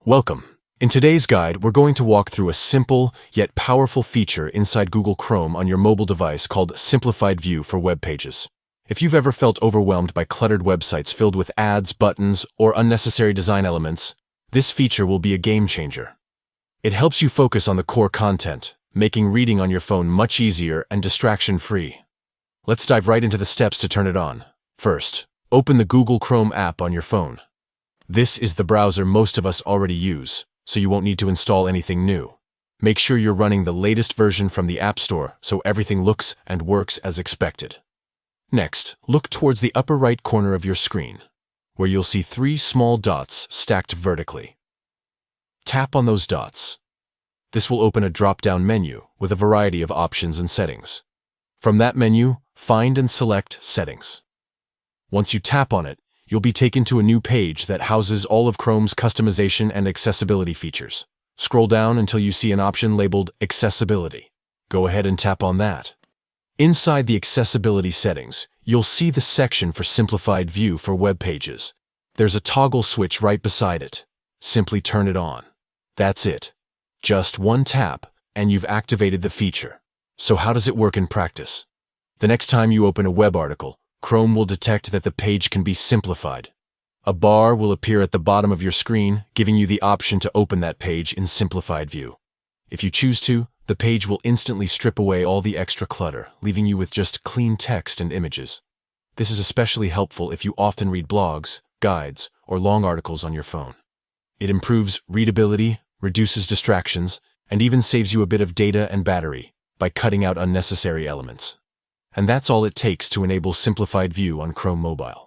Welcome. In today's guide, we're going to walk through a simple yet powerful feature inside Google Chrome on your mobile device called Simplified View for web pages. If you've ever felt overwhelmed by cluttered websites filled with ads, buttons, or unnecessary design elements, this feature will be a game changer. It helps you focus on the core content, making reading on your phone much easier and distraction-free. Let's dive right into the steps to turn it on. First, open the Google Chrome app on your phone. This is the browser most of us already use, so you won't need to install anything new. Make sure you're running the latest version from the App Store so everything looks and works as expected. Next, look towards the upper right corner of your screen, where you'll see 3 small dots stacked vertically. Tap on those dots. This will open a drop-down menu with a variety of options and settings. From that menu, find and select Settings. Once you tap on it, you'll be taken to a new page that houses all of Chrome's customization and accessibility features. Scroll down until you see an option labeled Accessibility. Go ahead and tap on that. Inside the accessibility settings, you'll see the section for Simplified View for web pages. There's a toggle switch right beside it. Simply turn it on. That's it. Just one tap, and you've activated the feature. So how does it work in practice? The next time you open a web article, Chrome will detect that the page can be simplified. A bar will appear at the bottom of your screen, giving you the option to open that page in Simplified View. If you choose to, the page will instantly strip away all the extra clutter, leaving you with just clean text and images. This is especially helpful if you often read blogs, guides, or long articles on your phone. It improves readability, reduces distractions, and even saves you a bit of data and battery by cutting out unnecessary elements. And that's all it takes to enable Simplified View on Chrome Mobile.